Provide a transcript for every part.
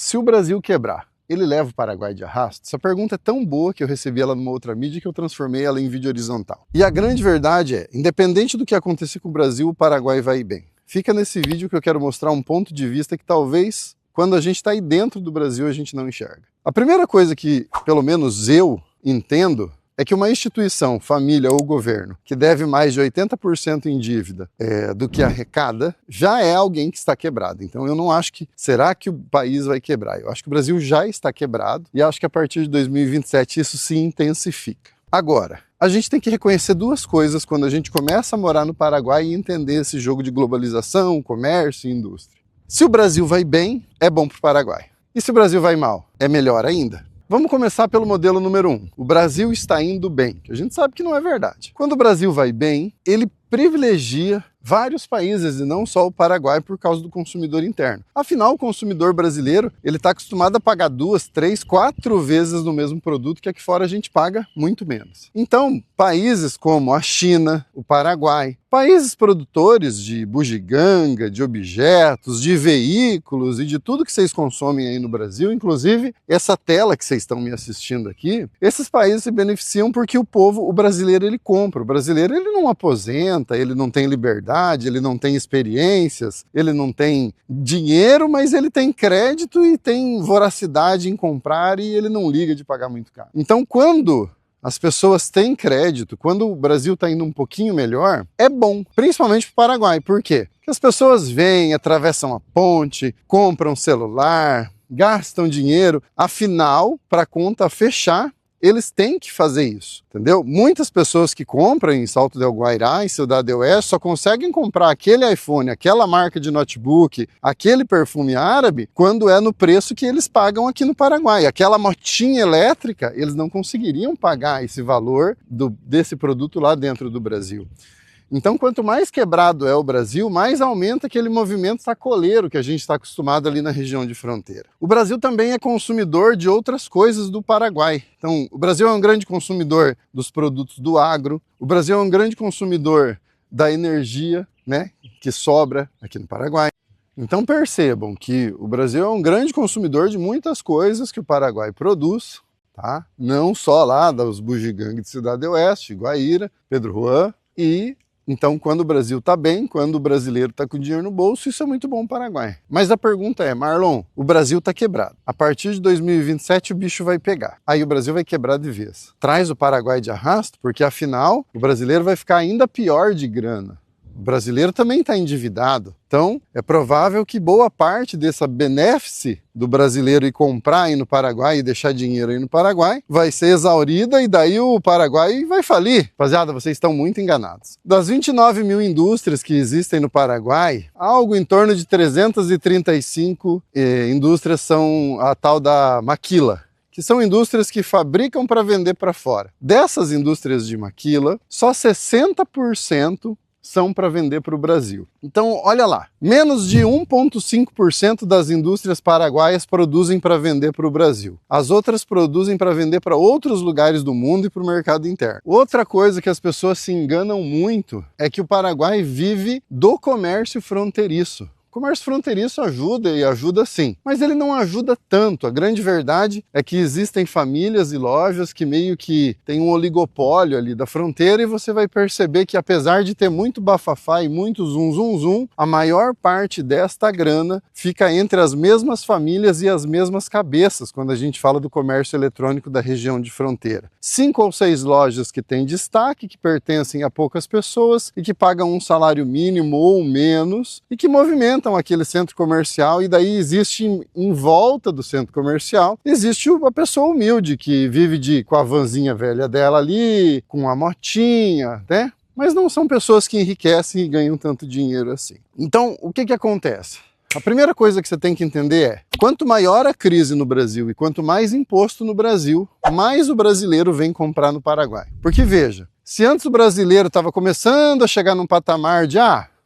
Se o Brasil quebrar, ele leva o Paraguai de arrasto? Essa pergunta é tão boa que eu recebi ela numa outra mídia que eu transformei ela em vídeo horizontal. E a grande verdade é, independente do que acontecer com o Brasil, o Paraguai vai ir bem. Fica nesse vídeo que eu quero mostrar um ponto de vista que talvez, quando a gente está aí dentro do Brasil, a gente não enxerga. A primeira coisa que, pelo menos eu, entendo, é que uma instituição, família ou governo, que deve mais de 80% em dívida do que arrecada, já é alguém que está quebrado. Então eu não acho que, será que o país vai quebrar? Eu acho que o Brasil já está quebrado e acho que a partir de 2027 isso se intensifica. Agora, a gente tem que reconhecer duas coisas quando a gente começa a morar no Paraguai e entender esse jogo de globalização, comércio e indústria. Se o Brasil vai bem, é bom para o Paraguai. E se o Brasil vai mal, é melhor ainda? Vamos começar pelo modelo número 1. O Brasil está indo bem, que a gente sabe que não é verdade. Quando o Brasil vai bem, ele privilegia vários países e não só o Paraguai por causa do consumidor interno. Afinal, o consumidor brasileiro, ele está acostumado a pagar 2, 3, 4 vezes no mesmo produto que aqui fora a gente paga muito menos. Então, países como a China, o Paraguai, países produtores de bugiganga, de objetos, de veículos e de tudo que vocês consomem aí no Brasil, inclusive essa tela que vocês estão me assistindo aqui, esses países se beneficiam porque o brasileiro, ele compra. O brasileiro, ele não aposenta, ele não tem liberdade, ele não tem experiências, ele não tem dinheiro, mas ele tem crédito e tem voracidade em comprar e ele não liga de pagar muito caro. Então, quando as pessoas têm crédito, quando o Brasil está indo um pouquinho melhor, é bom, principalmente para o Paraguai. Por quê? Porque as pessoas vêm, atravessam a ponte, compram celular, gastam dinheiro, afinal, para a conta fechar, eles têm que fazer isso, entendeu? Muitas pessoas que compram em Salto del Guairá, em Cidade Oeste, só conseguem comprar aquele iPhone, aquela marca de notebook, aquele perfume árabe, quando é no preço que eles pagam aqui no Paraguai. Aquela motinha elétrica, eles não conseguiriam pagar esse valor desse produto lá dentro do Brasil. Então, quanto mais quebrado é o Brasil, mais aumenta aquele movimento sacoleiro que a gente está acostumado ali na região de fronteira. O Brasil também é consumidor de outras coisas do Paraguai. Então, o Brasil é um grande consumidor dos produtos do agro, o Brasil é um grande consumidor da energia, né, que sobra aqui no Paraguai. Então percebam que o Brasil é um grande consumidor de muitas coisas que o Paraguai produz, tá? Não só lá dos bugigangues de Cidade Oeste, Guaíra, Pedro Juan e... Então, quando o Brasil está bem, quando o brasileiro está com dinheiro no bolso, isso é muito bom para o Paraguai. Mas a pergunta é, Marlon, o Brasil está quebrado. A partir de 2027 o bicho vai pegar. Aí o Brasil vai quebrar de vez. Traz o Paraguai de arrasto, porque afinal o brasileiro vai ficar ainda pior de grana. O brasileiro também está endividado. Então, é provável que boa parte dessa benéfice do brasileiro ir comprar aí no Paraguai e deixar dinheiro aí no Paraguai vai ser exaurida e daí o Paraguai vai falir. Rapaziada, vocês estão muito enganados. Das 29 mil indústrias que existem no Paraguai, algo em torno de 335 indústrias são a tal da maquila, que são indústrias que fabricam para vender para fora. Dessas indústrias de maquila, só 60% são para vender para o Brasil. Então, olha lá, menos de 1,5% das indústrias paraguaias produzem para vender para o Brasil. As outras produzem para vender para outros lugares do mundo e para o mercado interno. Outra coisa que as pessoas se enganam muito é que o Paraguai vive do comércio fronteiriço. O comércio fronteiriço ajuda e ajuda sim, mas ele não ajuda tanto. A grande verdade é que existem famílias e lojas que meio que tem um oligopólio ali da fronteira e você vai perceber que apesar de ter muito bafafá e muito zum zum zum, a maior parte desta grana fica entre as mesmas famílias e as mesmas cabeças quando a gente fala do comércio eletrônico da região de fronteira. 5 ou 6 lojas que têm destaque, que pertencem a poucas pessoas e que pagam um salário mínimo ou menos e que movimentam aquele centro comercial e daí existe em volta do centro comercial, existe uma pessoa humilde que vive com a vanzinha velha dela ali, com a motinha, né? Mas não são pessoas que enriquecem e ganham tanto dinheiro assim. Então, o que acontece? A primeira coisa que você tem que entender é, quanto maior a crise no Brasil e quanto mais imposto no Brasil, mais o brasileiro vem comprar no Paraguai. Porque veja, se antes o brasileiro estava começando a chegar num patamar de,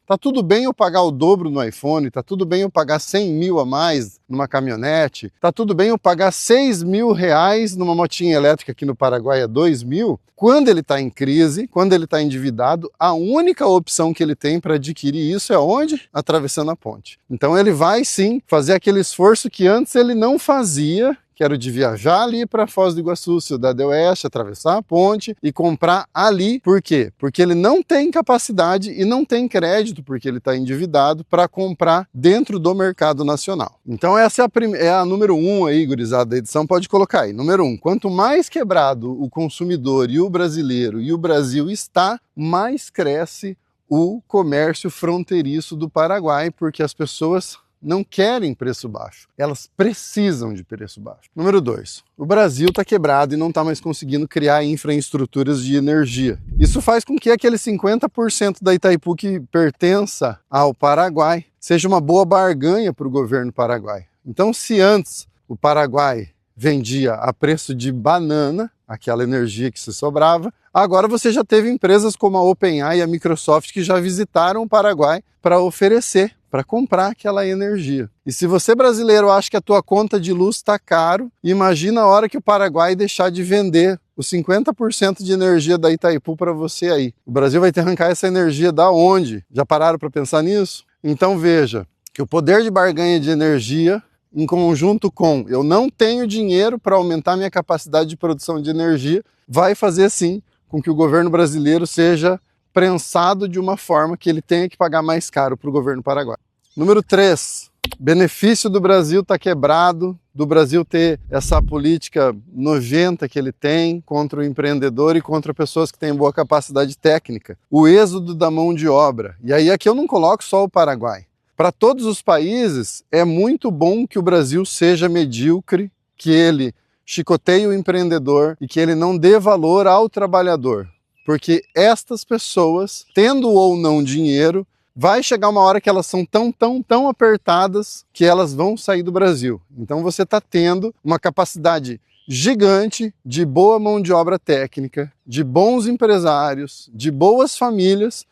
Tá tudo bem eu pagar o dobro no iPhone, tá tudo bem eu pagar 100 mil a mais numa caminhonete, tá tudo bem eu pagar 6 mil reais numa motinha elétrica aqui no Paraguai a 2 mil. Quando ele está em crise, quando ele está endividado, a única opção que ele tem para adquirir isso é onde? Atravessando a ponte. Então ele vai sim fazer aquele esforço que antes ele não fazia, que era o de viajar ali para Foz do Iguaçu, Cidade do Oeste, atravessar a ponte e comprar ali. Por quê? Porque ele não tem capacidade e não tem crédito, porque ele está endividado, para comprar dentro do mercado nacional. Então essa é a número 1 aí, gurizada da edição, pode colocar aí. Número 1, quanto mais quebrado o consumidor e o brasileiro e o Brasil está, mais cresce o comércio fronteiriço do Paraguai, porque as pessoas não querem preço baixo, elas precisam de preço baixo. Número 2, o Brasil está quebrado e não está mais conseguindo criar infraestruturas de energia. Isso faz com que aquele 50% da Itaipu que pertença ao Paraguai seja uma boa barganha para o governo paraguai. Então, se antes o Paraguai vendia a preço de banana, aquela energia que se sobrava, agora você já teve empresas como a OpenAI e a Microsoft que já visitaram o Paraguai para oferecer, para comprar aquela energia. E se você brasileiro acha que a tua conta de luz está caro, imagina a hora que o Paraguai deixar de vender os 50% de energia da Itaipu para você aí. O Brasil vai ter que arrancar essa energia da onde? Já pararam para pensar nisso? Então veja que o poder de barganha de energia, em conjunto com eu não tenho dinheiro para aumentar minha capacidade de produção de energia, vai fazer sim com que o governo brasileiro seja prensado de uma forma que ele tenha que pagar mais caro para o governo paraguaio. Número 3, benefício do Brasil estar quebrado, do Brasil ter essa política nojenta que ele tem contra o empreendedor e contra pessoas que têm boa capacidade técnica. O êxodo da mão de obra. E aí aqui eu não coloco só o Paraguai. Para todos os países, é muito bom que o Brasil seja medíocre, que ele chicoteie o empreendedor e que ele não dê valor ao trabalhador. Porque estas pessoas, tendo ou não dinheiro, vai chegar uma hora que elas são tão apertadas que elas vão sair do Brasil. Então você está tendo uma capacidade gigante de boa mão de obra técnica, de bons empresários, de boas famílias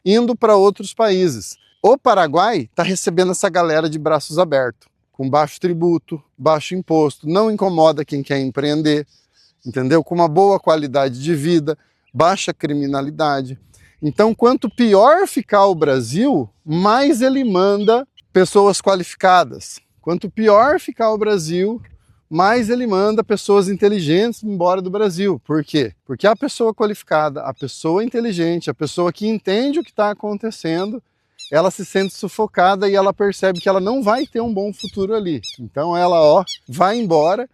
indo para outros países. O Paraguai está recebendo essa galera de braços abertos, com baixo tributo, baixo imposto, não incomoda quem quer empreender, entendeu? Com uma boa qualidade de vida, baixa criminalidade. Então, quanto pior ficar o Brasil, mais ele manda pessoas qualificadas. Quanto pior ficar o Brasil, mais ele manda pessoas inteligentes embora do Brasil. Por quê? Porque a pessoa qualificada, a pessoa inteligente, a pessoa que entende o que está acontecendo, ela se sente sufocada e ela percebe que ela não vai ter um bom futuro ali. Então ela vai embora.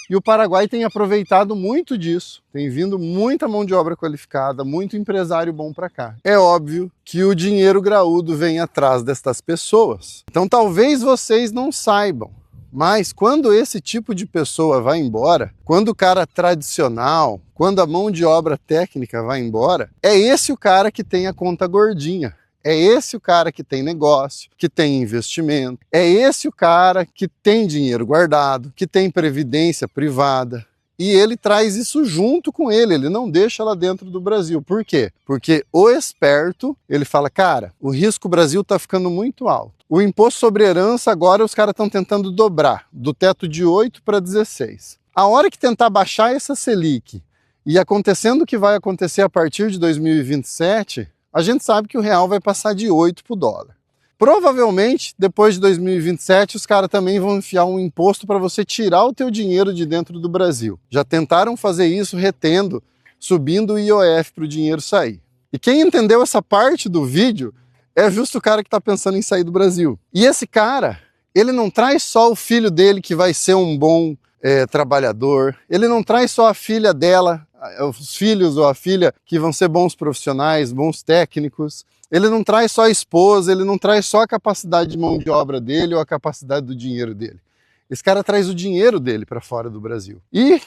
E o Paraguai tem aproveitado muito disso, tem vindo muita mão de obra qualificada, muito empresário bom para cá. É óbvio que o dinheiro graúdo vem atrás destas pessoas. Então talvez vocês não saibam, mas quando esse tipo de pessoa vai embora, quando o cara tradicional, quando a mão de obra técnica vai embora, é esse o cara que tem a conta gordinha. É esse o cara que tem negócio, que tem investimento. É esse o cara que tem dinheiro guardado, que tem previdência privada. E ele traz isso junto com ele não deixa lá dentro do Brasil. Por quê? Porque o esperto, ele fala, cara, o risco Brasil está ficando muito alto. O imposto sobre herança agora os caras estão tentando dobrar, do teto de 8 para 16. A hora que tentar baixar essa Selic e acontecendo o que vai acontecer a partir de 2027... a gente sabe que o real vai passar de 8 para o dólar. Provavelmente, depois de 2027, os caras também vão enfiar um imposto para você tirar o teu dinheiro de dentro do Brasil. Já tentaram fazer isso retendo, subindo o IOF para o dinheiro sair. E quem entendeu essa parte do vídeo é justo o cara que está pensando em sair do Brasil. E esse cara, ele não traz só o filho dele que vai ser um bom trabalhador, ele não traz só a filha dela, os filhos ou a filha que vão ser bons profissionais, bons técnicos. Ele não traz só a esposa, ele não traz só a capacidade de mão de obra dele ou a capacidade do dinheiro dele. Esse cara traz o dinheiro dele para fora do Brasil. E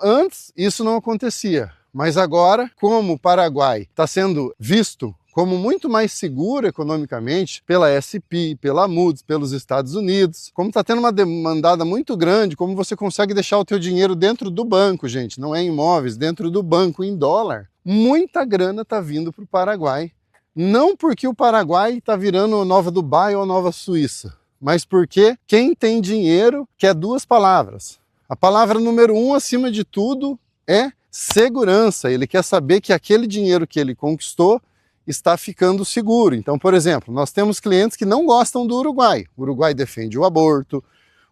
antes isso não acontecia. Mas agora, como o Paraguai está sendo visto como muito mais seguro economicamente pela SP, pela Moody's, pelos Estados Unidos, como está tendo uma demandada muito grande, como você consegue deixar o teu dinheiro dentro do banco, gente, não é em imóveis, dentro do banco, em dólar, muita grana está vindo para o Paraguai Não porque o Paraguai está virando Nova Dubai ou Nova Suíça, mas porque quem tem dinheiro quer duas palavras. A palavra número 1, acima de tudo, é segurança. Ele quer saber que aquele dinheiro que ele conquistou está ficando seguro. Então, por exemplo, nós temos clientes que não gostam do Uruguai. O Uruguai defende o aborto,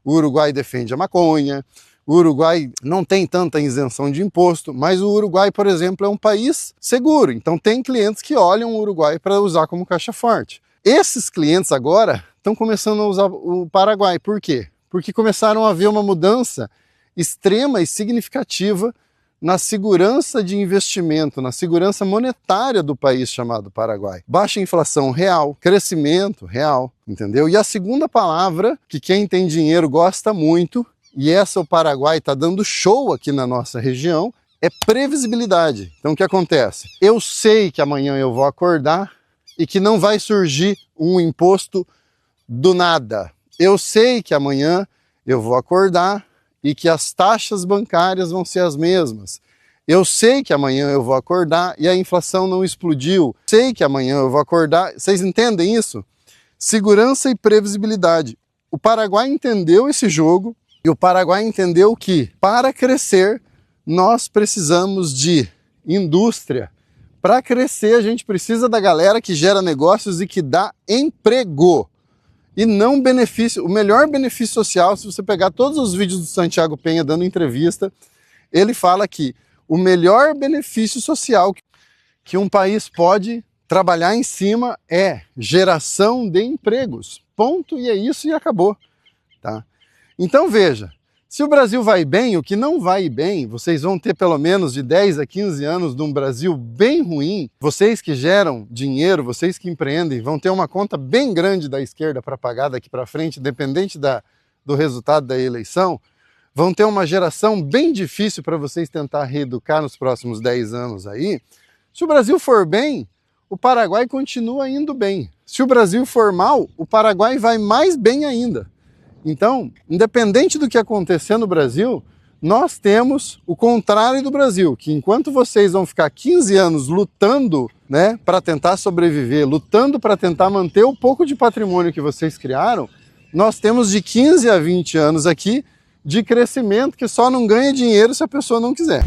o Uruguai defende a maconha, o Uruguai não tem tanta isenção de imposto, mas o Uruguai, por exemplo, é um país seguro. Então tem clientes que olham o Uruguai para usar como caixa forte. Esses clientes agora estão começando a usar o Paraguai. Por quê? Porque começaram a ver uma mudança extrema e significativa na segurança de investimento, na segurança monetária do país chamado Paraguai. Baixa inflação real, crescimento real, entendeu? E a segunda palavra que quem tem dinheiro gosta muito, e essa o Paraguai está dando show aqui na nossa região, é previsibilidade. Então o que acontece? Eu sei que amanhã eu vou acordar e que não vai surgir um imposto do nada. Eu sei que amanhã eu vou acordar e que as taxas bancárias vão ser as mesmas. Eu sei que amanhã eu vou acordar e a inflação não explodiu. Sei que amanhã eu vou acordar. Vocês entendem isso? Segurança e previsibilidade. O Paraguai entendeu esse jogo e o Paraguai entendeu que, para crescer, nós precisamos de indústria. Para crescer, a gente precisa da galera que gera negócios e que dá emprego. E não benefício. O melhor benefício social, se você pegar todos os vídeos do Santiago Penha dando entrevista, ele fala que o melhor benefício social que um país pode trabalhar em cima é geração de empregos. Ponto, e é isso e acabou. Tá? Então veja, se o Brasil vai bem, o que não vai bem, vocês vão ter pelo menos de 10 a 15 anos de um Brasil bem ruim. Vocês que geram dinheiro, vocês que empreendem, vão ter uma conta bem grande da esquerda para pagar daqui para frente, independente do resultado da eleição. Vão ter uma geração bem difícil para vocês tentar reeducar nos próximos 10 anos aí. Se o Brasil for bem, o Paraguai continua indo bem. Se o Brasil for mal, o Paraguai vai mais bem ainda. Então, independente do que acontecer no Brasil, nós temos o contrário do Brasil, que enquanto vocês vão ficar 15 anos lutando, né, para tentar sobreviver, lutando para tentar manter o pouco de patrimônio que vocês criaram, nós temos de 15 a 20 anos aqui de crescimento que só não ganha dinheiro se a pessoa não quiser.